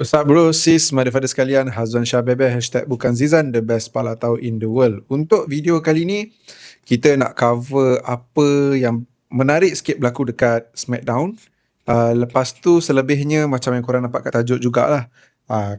What's up bro, sis, mother sekalian, Hazwan Shah Bebe, hashtag bukan Zizan, the best palatau in the world. Untuk video kali ni, kita nak cover apa yang menarik sikit berlaku dekat SmackDown. Lepas tu selebihnya macam yang korang nampak kat tajuk jugalah.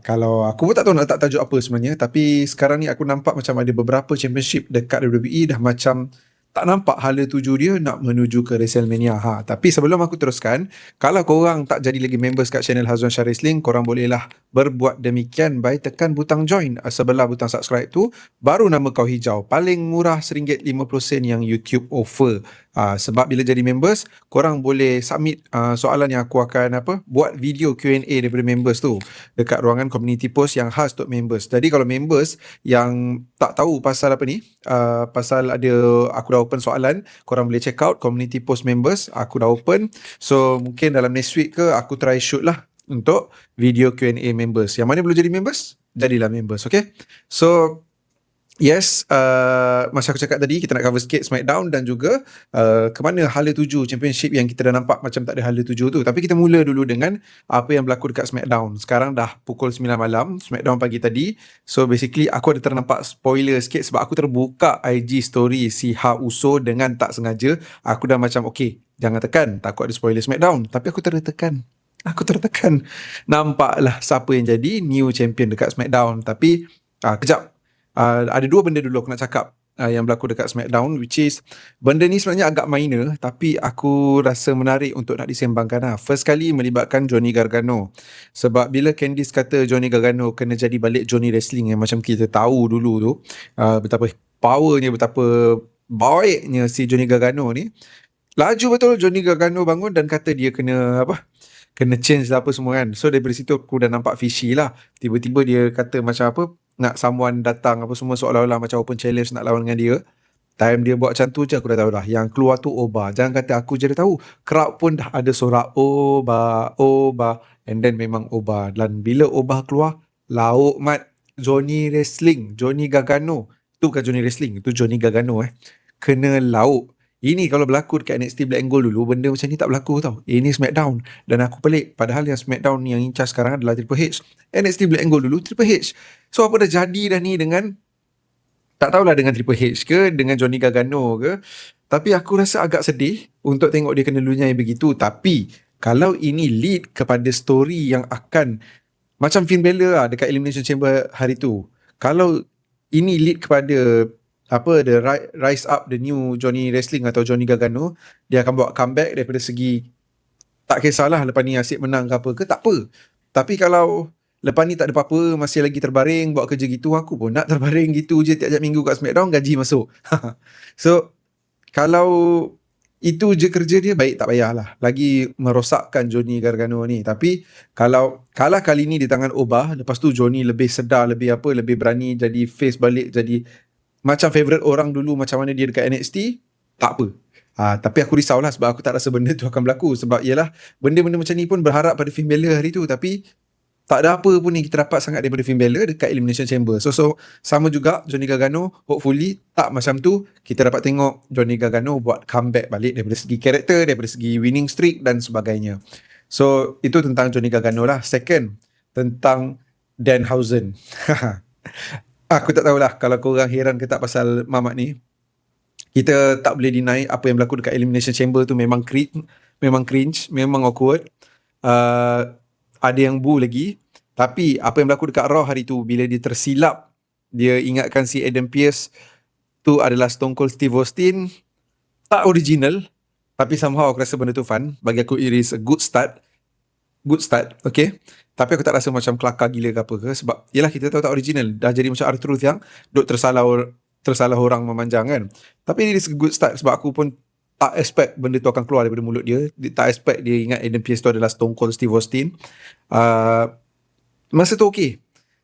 Kalau aku pun tak tahu nak letak tajuk apa sebenarnya, tapi sekarang ni aku nampak macam ada beberapa championship dekat WWE dah macam tak nampak hala tuju dia nak menuju ke WrestleMania. Tapi sebelum aku teruskan, kalau korang tak jadi lagi members kat channel Hazwan Shah Wrestling, korang bolehlah berbuat demikian by tekan butang join sebelah butang subscribe tu, baru nama kau hijau. Paling murah RM1.50 yang YouTube offer. Sebab bila jadi members, korang boleh submit soalan yang aku akan buat video Q&A daripada members tu dekat ruangan community post yang khas untuk members. Jadi kalau members yang tak tahu pasal apa ni, pasal ada aku dah open soalan, korang boleh check out community post members, aku dah open. So mungkin dalam next week ke aku try shoot lah untuk video Q&A members. Yang mana belum jadi members, jadilah members, okay? So yes, macam aku cakap tadi, kita nak cover sikit SmackDown dan juga ke mana hala tuju championship yang kita dah nampak macam tak ada hala tuju tu. Tapi kita mula dulu dengan apa yang berlaku dekat SmackDown. Sekarang dah pukul 9 malam, SmackDown pagi tadi. So basically aku ada ternampak spoiler sikit sebab aku terbuka IG story si Ha Uso dengan tak sengaja. Aku dah macam okay, jangan tekan, takut ada spoiler SmackDown. Tapi aku tertekan. Nampaklah siapa yang jadi new champion dekat SmackDown. Tapi kejap, ada dua benda dulu aku nak cakap yang berlaku dekat SmackDown, which is benda ni sebenarnya agak minor tapi aku rasa menarik untuk nak disembangkan. First kali melibatkan Johnny Gargano. Sebab bila Candice kata Johnny Gargano kena jadi balik Johnny Wrestling yang macam kita tahu dulu tu, betapa powernya, betapa baiknya si Johnny Gargano ni, laju betul Johnny Gargano bangun dan kata dia kena change lah apa semua kan. So daripada situ aku dah nampak fishy lah. Tiba-tiba dia kata macam nak someone datang apa semua, seolah-olah macam open challenge nak lawan dengan dia. Time dia buat macam tu je aku dah tahu dah. Yang keluar tu Oba. Jangan kata aku je dah tahu. Crowd pun dah ada sorak Oba. And then memang Oba. Dan bila Oba keluar, lauk mat Johnny Wrestling, Johnny Gargano. Tu bukan Johnny Wrestling, tu Johnny Gargano kena lauk. Ini kalau berlaku dekat NXT Black and Gold dulu, benda macam ni tak berlaku tau. Ini SmackDown. Dan aku pelik, padahal yang SmackDown yang in charge sekarang adalah Triple H. NXT Black and Gold dulu Triple H. So apa dah jadi dah ni dengan, tak tahulah dengan Triple H ke, dengan Johnny Gargano ke. Tapi aku rasa agak sedih untuk tengok dia kena lunyai begitu. Tapi kalau ini lead kepada story yang akan, macam Finn Balor lah dekat Elimination Chamber hari tu. Kalau ini lead kepada the rise up the new Johnny Wrestling atau Johnny Gargano, dia akan bawa comeback daripada segi, tak kisahlah lepas ni asyik menang ke apa ke, tak apa. Tapi kalau lepas ni tak ada apa-apa, masih lagi terbaring buat kerja gitu, aku pun nak terbaring gitu je tiap-tiap minggu kat SmackDown, gaji masuk. So kalau itu je kerja dia, baik tak payahlah lagi merosakkan Johnny Gargano ni. Tapi kalau kalah kali ni di tangan Oba, lepas tu Johnny lebih sedar, lebih berani jadi face balik, jadi macam favourite orang dulu macam mana dia dekat NXT, tak apa. Tapi aku risaulah sebab aku tak rasa benda tu akan berlaku. Sebab ialah benda-benda macam ni pun berharap pada Finn Balor hari tu, tapi tak ada apa pun yang kita dapat sangat daripada Finn Balor dekat Elimination Chamber. So sama juga Johnny Gargano, hopefully tak macam tu. Kita dapat tengok Johnny Gargano buat comeback balik daripada segi karakter, daripada segi winning streak dan sebagainya. So itu tentang Johnny Gargano lah. Second, tentang Danhausen. Aku tak tahulah kalau korang heran ke tak pasal Mamat ni. Kita tak boleh deny apa yang berlaku dekat Elimination Chamber tu memang cringe, memang awkward. Ada yang boo lagi. Tapi apa yang berlaku dekat Raw hari tu, bila dia tersilap, dia ingatkan si Adam Pearce tu adalah Stone Cold Steve Austin, tak original. Tapi somehow aku rasa benda tu fun. Bagi aku it is a good start, okay. Tapi aku tak rasa macam kelakar gila ke apa ke, sebab yelah kita tahu tak original. Dah jadi macam R-Truth yang duk tersalah orang memanjang kan. Tapi it is a good start sebab aku pun tak expect benda tu akan keluar daripada mulut dia. Tak expect dia ingat Adam Pearce tu adalah Stone Cold Steve Austin. Masa tu okay.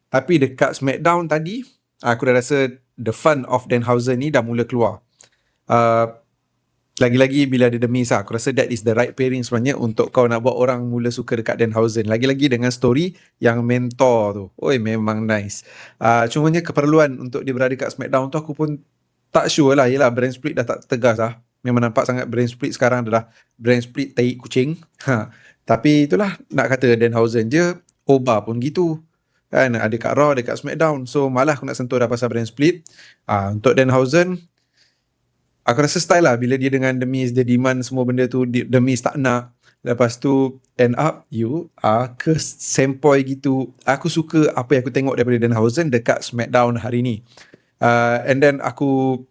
Tapi dekat SmackDown tadi, aku dah rasa the fun of Danhausen ni dah mula keluar. Lagi-lagi bila ada The Miz, aku rasa that is the right pairing sebenarnya untuk kau nak buat orang mula suka dekat Danhausen. Lagi-lagi dengan story yang mentor tu. Oi, memang nice. Cumanya keperluan untuk dia berada kat SmackDown tu aku pun tak sure lah. Yelah, brand split dah tak tegas lah. Memang nampak sangat brand split sekarang adalah brand split tai kucing. Tapi itulah, nak kata Danhausen je, Oba pun gitu. Kan ada kat Raw, ada kat SmackDown. So malah aku nak sentuh dah pasal brand split. Untuk Danhausen, aku rasa style lah bila dia dengan The Miz, dia demand semua benda tu, The Miz tak nak. Lepas tu end up you ke sempoi gitu. Aku suka apa yang aku tengok daripada Danhausen dekat SmackDown hari ni. And then aku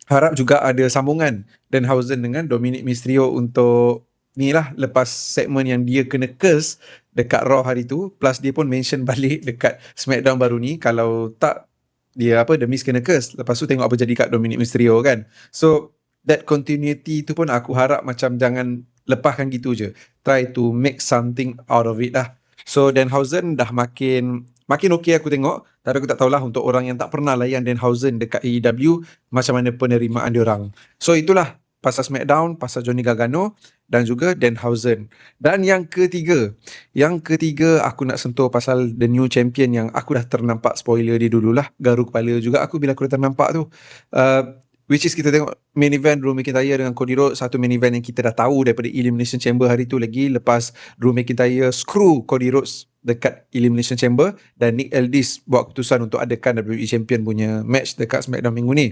harap juga ada sambungan Danhausen dengan Dominic Mysterio untuk ni lah, lepas segmen yang dia kena curse dekat Raw hari tu, plus dia pun mention balik dekat SmackDown baru ni, kalau tak dia The Miz kena curse, lepas tu tengok apa jadi kat Dominic Mysterio kan. So that continuity tu pun aku harap macam jangan lepaskan gitu je, try to make something out of it lah. So Danhausen dah makin okey aku tengok, tapi aku tak tahulah untuk orang yang tak pernah layan Danhausen dekat AEW macam mana penerimaan dia orang. So itulah pasal SmackDown, pasal Johnny Gargano dan juga Danhausen. Dan yang ketiga aku nak sentuh pasal the new champion yang aku dah ternampak spoiler dia dululah, garu kepala juga aku bila aku dah ternampak tu. Which is kita tengok main event Drew McIntyre dengan Cody Rhodes, satu main event yang kita dah tahu daripada Elimination Chamber hari tu lagi, lepas Drew McIntyre screw Cody Rhodes dekat Elimination Chamber dan Nick Aldis buat keputusan untuk adakan WWE Champion punya match dekat SmackDown minggu ni.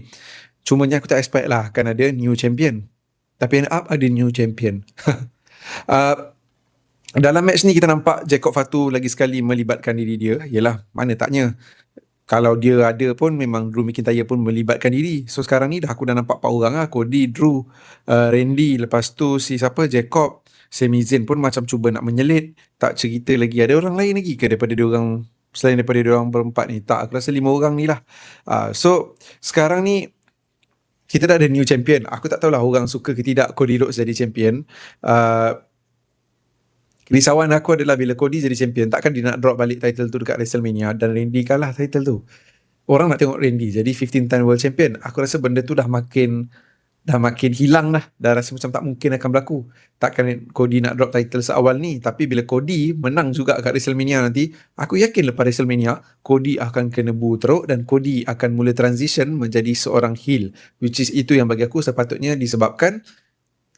Cumanya aku tak expect lah akan ada new champion. Tapi end up ada new champion. Dalam match ni kita nampak Jacob Fatu lagi sekali melibatkan diri dia. Yelah, mana taknya. Kalau dia ada pun memang Drew McIntyre pun melibatkan diri. So sekarang ni aku dah nampak 4 orang lah. Cody, Drew, Randy, lepas tu si siapa, Jacob, Sami Zayn pun macam cuba nak menyelit. Tak cerita lagi ada orang lain lagi ke daripada diorang, selain daripada diorang berempat ni. Tak, aku rasa 5 orang ni lah. So sekarang ni kita dah ada new champion. Aku tak tahulah orang suka ke tidak Cody Rhodes jadi champion. Risauan aku adalah bila Cody jadi champion, takkan dia nak drop balik title tu dekat WrestleMania dan Randy kalah title tu. Orang nak tengok Randy jadi 15 time world champion. Aku rasa benda tu dah makin hilang dah. Dah rasa macam tak mungkin akan berlaku. Takkan Cody nak drop title seawal ni. Tapi bila Cody menang juga kat WrestleMania nanti, aku yakin lepas WrestleMania, Cody akan kena bu teruk dan Cody akan mula transition menjadi seorang heel. Which is itu yang bagi aku sepatutnya disebabkan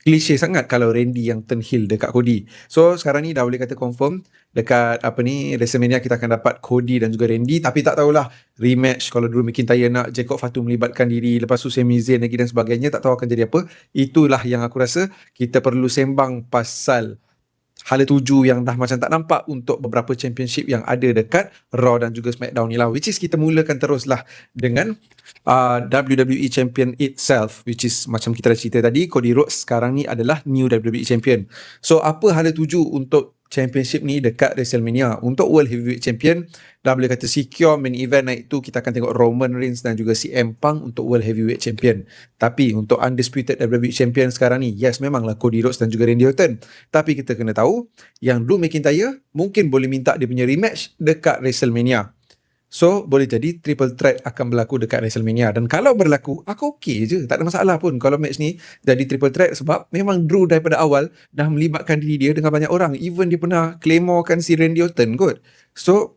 klise sangat kalau Randy yang turn heel dekat Cody. So sekarang ni dah boleh kata confirm dekat WrestleMania kita akan dapat Cody dan juga Randy, tapi tak tahulah rematch kalau Drew McIntyre nak Jacob Fatu melibatkan diri, lepas tu Sami Zayn lagi dan sebagainya, tak tahu akan jadi apa. Itulah yang aku rasa kita perlu sembang pasal hala tuju yang dah macam tak nampak untuk beberapa championship yang ada dekat Raw dan juga SmackDown ni lah, which is kita mulakan teruslah dengan WWE Champion itself, which is macam kita dah cerita tadi, Cody Rhodes sekarang ni adalah new WWE Champion. So apa hala tuju untuk championship ni dekat WrestleMania? Untuk World Heavyweight Champion dah boleh kata secure, main event night tu kita akan tengok Roman Reigns dan juga CM Punk untuk World Heavyweight Champion. Tapi untuk undisputed WWE Champion sekarang ni, yes memanglah Cody Rhodes dan juga Randy Orton, tapi kita kena tahu yang Drew McIntyre mungkin boleh minta dia punya rematch dekat WrestleMania. So boleh jadi triple threat akan berlaku dekat WrestleMania, dan kalau berlaku aku okey je, tak ada masalah pun kalau match ni jadi triple threat, sebab memang Drew daripada awal dah melibatkan diri dia dengan banyak orang, even dia pernah claymore-kan si Randy Orton kot. So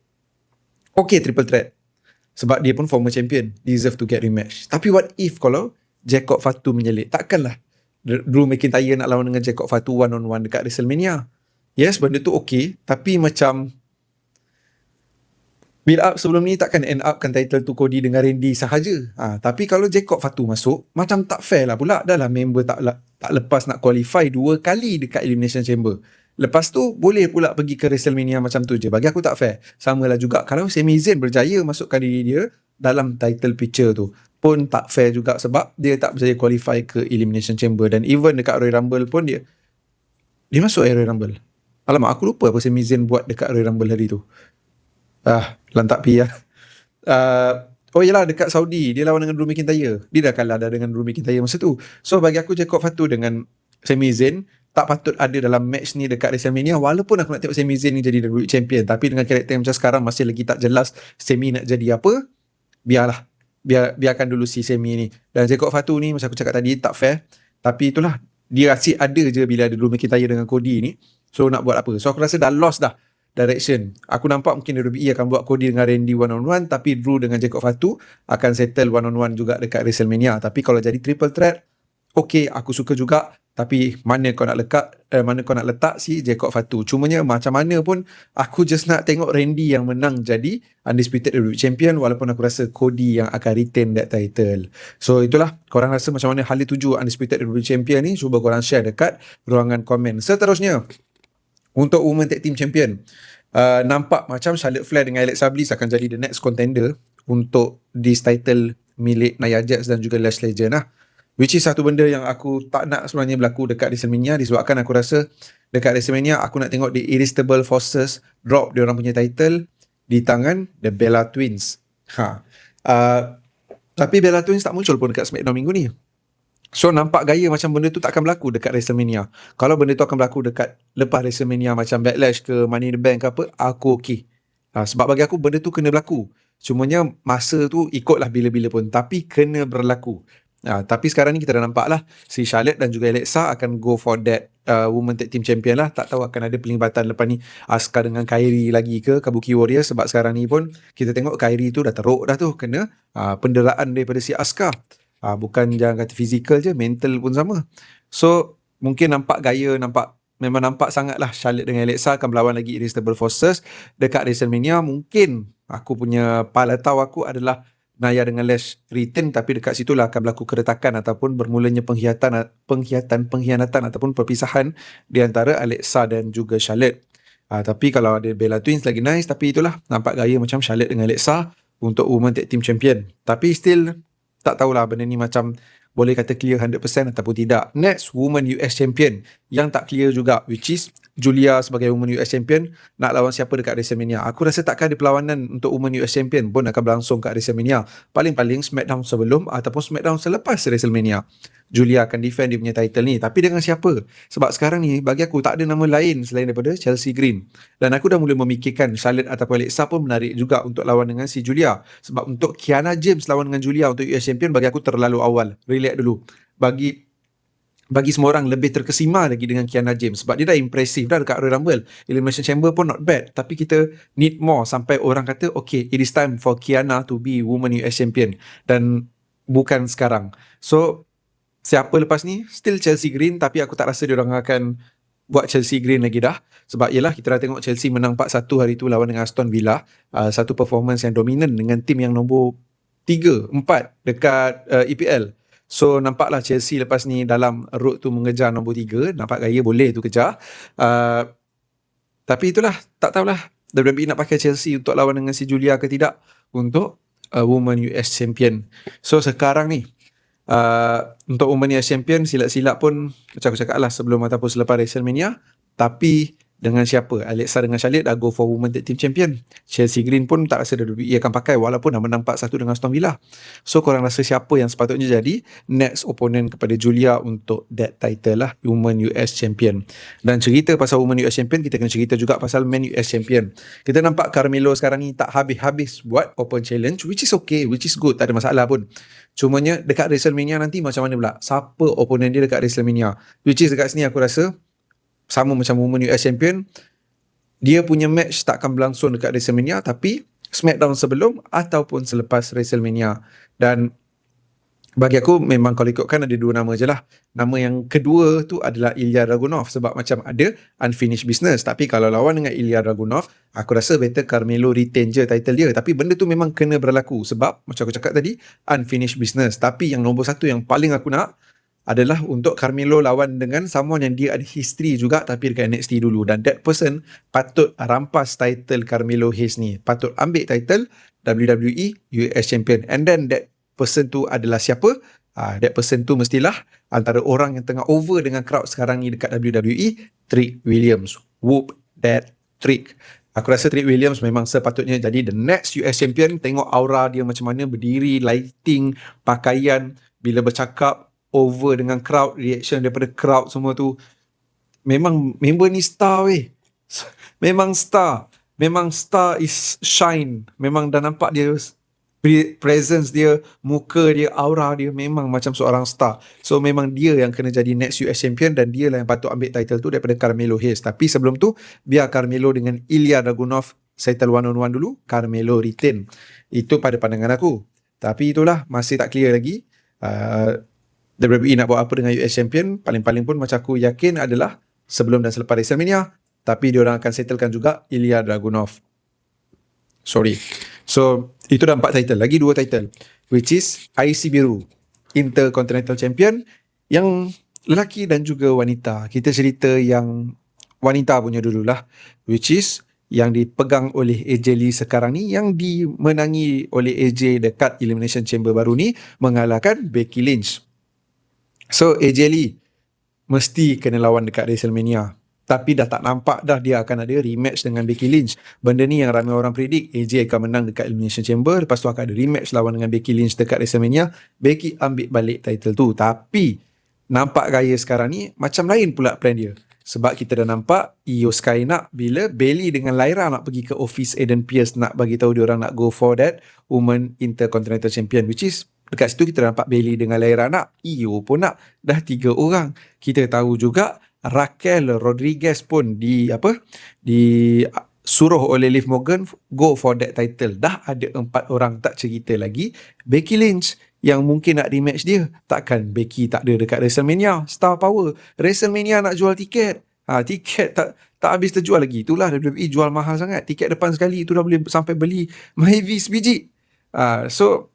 okey triple threat, sebab dia pun former champion, deserve to get rematch. Tapi what if kalau Jacob Fatu menyelit? Takkanlah Drew McIntyre nak lawan dengan Jacob Fatu one on one dekat WrestleMania. Yes, benda tu okey, tapi macam build up sebelum ni takkan end up kan title tu Cody dengan Randy sahaja. Tapi kalau Jacob Fatu masuk, macam tak fair lah pula. Dah lah member tak lepas nak qualify 2 kali dekat Elimination Chamber. Lepas tu boleh pula pergi ke WrestleMania macam tu je. Bagi aku tak fair. Sama lah juga kalau Sami Zayn berjaya masukkan diri dia dalam title picture tu, pun tak fair juga sebab dia tak berjaya qualify ke Elimination Chamber. Dan even dekat Royal Rumble pun dia masuk Royal Rumble. Alamak, aku lupa apa Sami Zayn buat dekat Royal Rumble hari tu. Lantak pi lah. Oh yelah, dekat Saudi dia lawan dengan Drew McIntyre. Dia dah kalah dah dengan Drew McIntyre masa tu. So bagi aku Jacob Fatu dengan Sami Zayn tak patut ada dalam match ni dekat WrestleMania. Walaupun aku nak tengok Sami Zayn ni jadi WWE Champion, tapi dengan karakter macam sekarang masih lagi tak jelas Sami nak jadi apa, biarlah. Biarkan dulu si Sami ni. Dan Jacob Fatu ni macam aku cakap tadi tak fair. Tapi itulah, dia asyik ada je bila ada Drew McIntyre dengan Cody ni. So nak buat apa? So aku rasa dah lost dah direction. Aku nampak mungkin WWE akan buat Cody dengan Randy one on one, tapi Drew dengan Jacob Fatu akan settle one on one juga dekat WrestleMania. Tapi kalau jadi triple threat, okay, aku suka juga, tapi mana kau nak letak si Jacob Fatu. Cumanya macam mana pun aku just nak tengok Randy yang menang jadi undisputed heavyweight champion, walaupun aku rasa Cody yang akan retain that title. So itulah, korang rasa macam mana hal tuju undisputed heavyweight champion ni? Cuba korang share dekat ruangan komen. Seterusnya, untuk Women Tag Team Champion, nampak macam Charlotte Flair dengan Alexa Bliss akan jadi the next contender untuk this title milik Nia Jax dan juga Lash Legend lah. Which is satu benda yang aku tak nak sebenarnya berlaku dekat WrestleMania, disebabkan aku rasa dekat WrestleMania aku nak tengok the Irresistible Forces drop dia orang punya title di tangan the Bella Twins. Tapi Bella Twins tak muncul pun dekat SmackDown minggu ni. So nampak gaya macam benda tu tak akan berlaku dekat WrestleMania. Kalau benda tu akan berlaku dekat lepas WrestleMania macam Backlash ke Money in the Bank ke apa, aku okay. Sebab bagi aku benda tu kena berlaku. Cumanya masa tu ikutlah bila-bila pun, tapi kena berlaku. Tapi sekarang ni kita dah nampak lah si Charlotte dan juga Alexa akan go for that Women Tag Team Champion lah. Tak tahu akan ada pelibatan lepas ni Asuka dengan Kairi lagi ke Kabuki Warriors, sebab sekarang ni pun kita tengok Kairi tu dah teruk dah tu, kena penderaan daripada si Asuka. Bukan jangan kata fizikal je, mental pun sama. So mungkin nampak gaya, memang nampak sangat lah Charlotte dengan Alexa akan berlawan lagi Irresistible Forces dekat WrestleMania. Mungkin aku punya pala tahu aku adalah Nia dengan Lash retain, tapi dekat situlah akan berlaku keretakan ataupun bermulanya pengkhianatan ataupun perpisahan di antara Alexa dan juga Charlotte. Tapi kalau ada Bella Twins lagi nice, tapi itulah nampak gaya macam Charlotte dengan Alexa untuk Women Tag Team Champion. Tapi still tak tahulah benda ni macam boleh kata clear 100% ataupun tidak. Next, Women US Champion yang tak clear juga, which is Julia sebagai Women US Champion nak lawan siapa dekat WrestleMania. Aku rasa takkan ada perlawanan untuk Women US Champion pun akan berlangsung kat WrestleMania. Paling-paling SmackDown sebelum ataupun SmackDown selepas WrestleMania, Julia akan defend dia punya title ni. Tapi dengan siapa? Sebab sekarang ni bagi aku tak ada nama lain selain daripada Chelsea Green. Dan aku dah mula memikirkan Charlotte ataupun Alexa pun menarik juga untuk lawan dengan si Julia. Sebab untuk Kiana James lawan dengan Julia untuk US Champion bagi aku terlalu awal. Relax dulu. Bagi semua orang lebih terkesima lagi dengan Kiana James, sebab dia dah impressive dah dekat Royal Rumble. Elimination Chamber pun not bad, tapi kita need more sampai orang kata okay, it is time for Kiana to be Women US Champion, dan bukan sekarang. So siapa lepas ni? Still Chelsea Green, tapi aku tak rasa dia orang akan buat Chelsea Green lagi dah. Sebab yelah, kita dah tengok Chelsea menang 4-1 hari tu lawan dengan Aston Villa. Satu performance yang dominan dengan tim yang nombor 3, 4 dekat EPL. So nampaklah Chelsea lepas ni dalam road tu mengejar nombor 3. Nampak gaya boleh tu kejar. Tapi itulah, tak tahulah WWE nak pakai Chelsea untuk lawan dengan si Julia ke tidak untuk Women US Champion. So sekarang ni untuk Women US Champion, silat-silat pun macam aku cakap lah sebelum ataupun selepas WrestleMania. Tapi dengan siapa? Alexa dengan Charlotte dah go for Women Tag Team Champion. Chelsea Green pun tak rasa WWE akan pakai walaupun dah menang 4-1 dengan Aston Villa. So korang rasa siapa yang sepatutnya jadi next opponent kepada Julia untuk that title lah, Women US Champion? Dan cerita pasal Women US Champion, kita kena cerita juga pasal Men US Champion. Kita nampak Carmelo sekarang ni tak habis-habis buat open challenge, which is okay, which is good, tak ada masalah pun. Cumanya dekat WrestleMania nanti macam mana pula? Siapa opponent dia dekat WrestleMania? Which is dekat sini aku rasa sama macam Women US Champion, dia punya match tak akan berlangsung dekat WrestleMania, tapi SmackDown sebelum ataupun selepas WrestleMania. Dan bagi aku memang kalau ikutkan ada 2 nama je lah. Nama yang kedua tu adalah Ilya Dragunov, sebab macam ada unfinished business. Tapi kalau lawan dengan Ilya Dragunov, aku rasa better Carmelo retain je title dia. Tapi benda tu memang kena berlaku sebab macam aku cakap tadi, unfinished business. Tapi yang nombor 1 yang paling aku nak adalah untuk Carmelo lawan dengan someone yang dia ada history juga tapi dekat NXT dulu, dan that person patut rampas title Carmelo Hayes ni, patut ambil title WWE US Champion. And then that person tu adalah siapa? That person tu mestilah antara orang yang tengah over dengan crowd sekarang ni dekat WWE, Trick Williams. Whoop that Trick. Aku rasa Trick Williams memang sepatutnya jadi the next US Champion. Tengok aura dia macam mana, berdiri, lighting, pakaian, bila bercakap over dengan crowd, reaction daripada crowd semua tu. Memang member ni star weh. Memang star is shine. Memang dah nampak dia presence dia, muka dia, aura dia memang macam seorang star. So memang dia yang kena jadi next US Champion, dan dia lah yang patut ambil title tu daripada Carmelo Hayes. Tapi sebelum tu biar Carmelo dengan Ilya Dragunov settle one on one dulu, Carmelo retain. Itu pada pandangan aku. Tapi itulah, masih tak clear lagi. WWE nak buat apa dengan US Champion, paling-paling pun macam aku yakin adalah sebelum dan selepas WrestleMania, tapi diorang akan settlekan juga Ilya Dragunov. Sorry. So, itu dah 4 title. Lagi 2 title, which is IC biru, Intercontinental Champion, yang lelaki dan juga wanita. Kita cerita yang wanita punya dululah, which is yang dipegang oleh AJ Lee sekarang ni, yang dimenangi oleh AJ dekat Elimination Chamber baru ni, mengalahkan Becky Lynch. So AJ Lee mesti kena lawan dekat WrestleMania. Tapi dah tak nampak dah dia akan ada rematch dengan Becky Lynch. Benda ni yang ramai orang predict, AJ akan menang dekat Elimination Chamber, lepas tu akan ada rematch lawan dengan Becky Lynch dekat WrestleMania, Becky ambil balik title tu. Tapi nampak gaya sekarang ni macam lain pula plan dia. Sebab kita dah nampak Io Sky nak, bila Bayley dengan Lyra nak pergi ke office Aiden Pierce nak bagi tahu dia orang nak go for that Women Intercontinental Champion, which is dekat situ kita nampak Bayley dengan Lyra nak, Io pun nak, dah 3 orang. Kita tahu juga Raquel Rodriguez pun disuruh oleh Liv Morgan go for that title. Dah ada 4 orang, tak cerita lagi Becky Lynch yang mungkin nak rematch dia. Takkan Becky tak ada dekat WrestleMania? Star Power, WrestleMania nak jual tiket. Tiket tak habis terjual lagi. Itulah WWE jual mahal sangat. Tiket depan sekali itu dah boleh sampai beli Myvi sebiji. So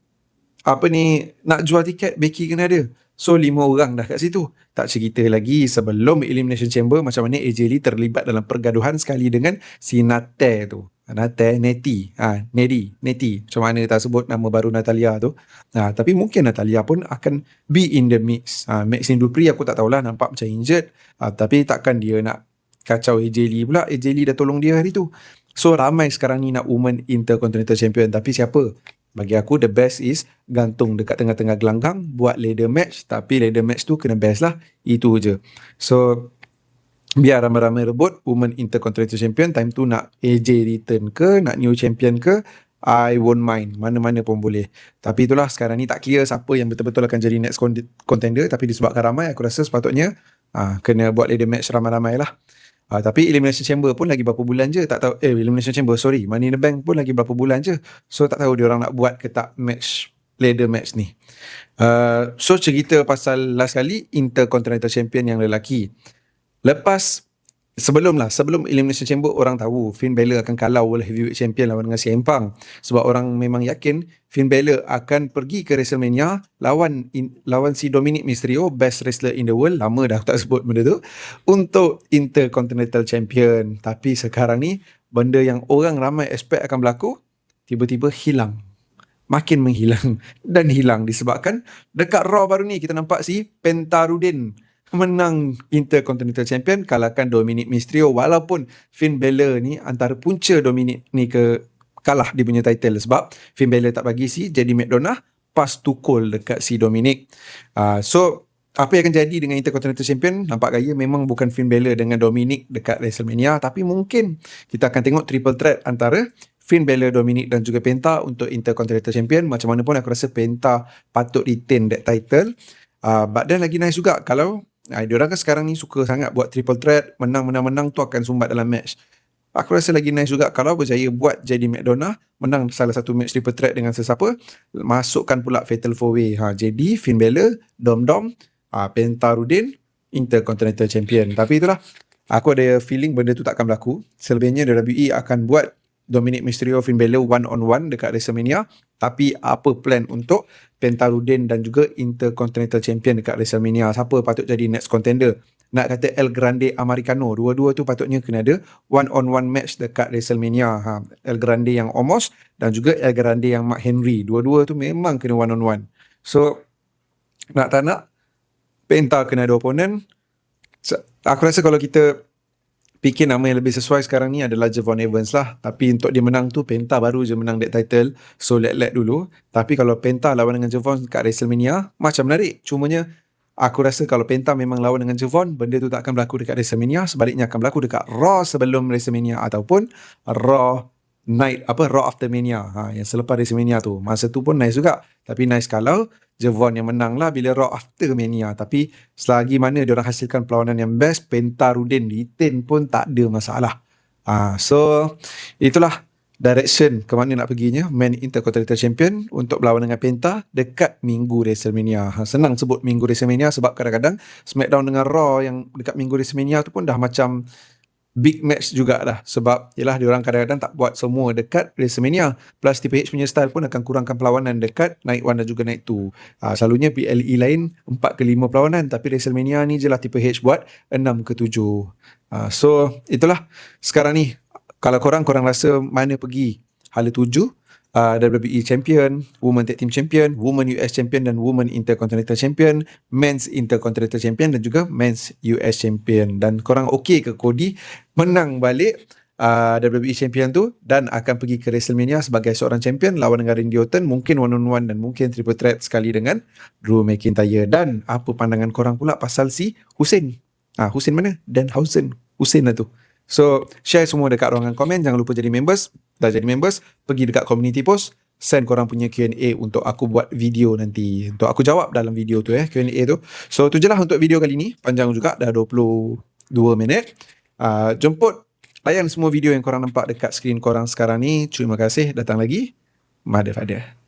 nak jual tiket, Becky kena ada. So 5 orang dah kat situ. Tak cerita lagi sebelum Elimination Chamber macam mana AJ Lee terlibat dalam pergaduhan sekali dengan si Nate tu. Neti. Macam mana tak sebut nama baru Natalia tu. Tapi mungkin Natalia pun akan be in the mix. Maxine Dupri aku tak tahulah, nampak macam injured. Tapi takkan dia nak kacau AJ Lee pula. AJ Lee dah tolong dia hari tu. So ramai sekarang ni nak Women Intercontinental Champion. Tapi siapa? Bagi aku the best is gantung dekat tengah-tengah gelanggang, buat ladder match. Tapi ladder match tu kena best lah. Itu je. So biar ramai-ramai rebut Women Intercontinental Champion. Time tu nak AJ return ke, nak new champion ke, I won't mind. Mana-mana pun boleh. Tapi itulah, sekarang ni tak clear siapa yang betul-betul akan jadi next contender. Tapi disebabkan ramai, aku rasa sepatutnya kena buat ladder match ramai-ramai lah. Tapi Elimination Chamber pun lagi berapa bulan je. Tak tahu. Elimination Chamber, sorry, Money in the Bank pun lagi berapa bulan je. So tak tahu dia orang nak buat ke tak match, ladder match ni. So cerita pasal last kali Intercontinental Champion yang lelaki. Sebelum Elimination Chamber, orang tahu Finn Balor akan kalah World Heavyweight Champion lawan dengan CM Punk. Sebab orang memang yakin Finn Balor akan pergi ke WrestleMania lawan si Dominic Mysterio, best wrestler in the world. Lama dah aku tak sebut benda tu. Untuk Intercontinental Champion. Tapi sekarang ni, benda yang orang ramai expect akan berlaku, tiba-tiba hilang. Makin menghilang. Dan hilang disebabkan dekat Raw baru ni kita nampak si Penta Rudin menang Intercontinental Champion, kalahkan Dominic Mysterio. Walaupun Finn Balor ni antara punca Dominic ni kalah dia punya title, sebab Finn Balor tak bagi si JD McDonough pass to call dekat si Dominic. So apa yang akan jadi dengan Intercontinental Champion, nampak gaya memang bukan Finn Balor dengan Dominic dekat WrestleMania, tapi mungkin kita akan tengok triple threat antara Finn Balor, Dominic dan juga Penta untuk Intercontinental Champion. Macam mana pun aku rasa Penta patut retain that title. But then lagi nice juga kalau diorang kan sekarang ni suka sangat buat triple threat, menang tu akan sumbat dalam match. Aku rasa lagi nice juga kalau berjaya buat JD McDonough menang salah satu match triple threat dengan sesiapa, masukkan pula Fatal 4-Way. JD, Finn Balor, Dom, Penta Rudin, Intercontinental Champion. Tapi itulah, aku ada feeling benda tu tak akan berlaku. Selebihnya WWE akan buat Dominic Mysterio, Finn Balor one-on-one dekat WrestleMania. Tapi apa plan untuk Penta Rudin dan juga Intercontinental Champion dekat WrestleMania? Siapa patut jadi next contender? Nak kata El Grande Americano, dua-dua tu patutnya kena ada one-on-one match dekat WrestleMania. El Grande yang Omos dan juga El Grande yang Mark Henry. Dua-dua tu memang kena one-on-one. So nak tak nak, Penta kena ada opponent. Aku rasa kalau kita fikir nama yang lebih sesuai sekarang ni adalah Javon Evans lah. Tapi untuk dia menang tu, Penta baru je menang that title. So let dulu. Tapi kalau Penta lawan dengan Javon kat WrestleMania, macam menarik. Cumanya aku rasa kalau Penta memang lawan dengan Javon, benda tu tak akan berlaku dekat WrestleMania. Sebaliknya akan berlaku dekat Raw sebelum WrestleMania ataupun Raw after Mania, yang selepas WrestleMania tu. Masa tu pun nice juga. Tapi nice kalau Javon yang menang lah bila Raw after Mania. Tapi selagi mana diorang hasilkan perlawanan yang best, Penta Rudin retain pun tak ada masalah. So itulah direction ke mana nak perginya main Intercontinental Champion untuk berlawan dengan Penta dekat minggu WrestleMania. Senang sebut minggu WrestleMania sebab kadang-kadang SmackDown dengan Raw yang dekat minggu WrestleMania tu pun dah macam big match jugalah, sebab yelah diorang kadang-kadang tak buat semua dekat WrestleMania, plus TPH punya style pun akan kurangkan perlawanan dekat Night 1 dan juga Night 2. Selalunya PLE lain 4 ke 5 perlawanan, tapi WrestleMania ni je lah TPH buat 6 ke 7. So itulah sekarang ni, kalau korang rasa mana pergi hala tuju, WWE Champion, Women Tag Team Champion, Women US Champion dan Women Intercontinental Champion, Men's Intercontinental Champion dan juga Men's US Champion, dan korang okay ke Cody menang balik WWE Champion tu dan akan pergi ke WrestleMania sebagai seorang champion lawan dengan Randy Orton, mungkin one on one dan mungkin triple threat sekali dengan Drew McIntyre. Dan apa pandangan korang pula pasal si Hussein? Hussein mana? Danhausen. Hussein lah tu. So, share semua dekat ruangan komen. Jangan lupa jadi members. Dah jadi members, pergi dekat community post, send korang punya Q&A untuk aku buat video nanti. Untuk aku jawab dalam video tu Q&A tu. So, tu je lah untuk video kali ni. Panjang juga, dah 22 minit. Jemput, layan semua video yang korang nampak dekat skrin korang sekarang ni. Terima kasih, datang lagi. Mother Father.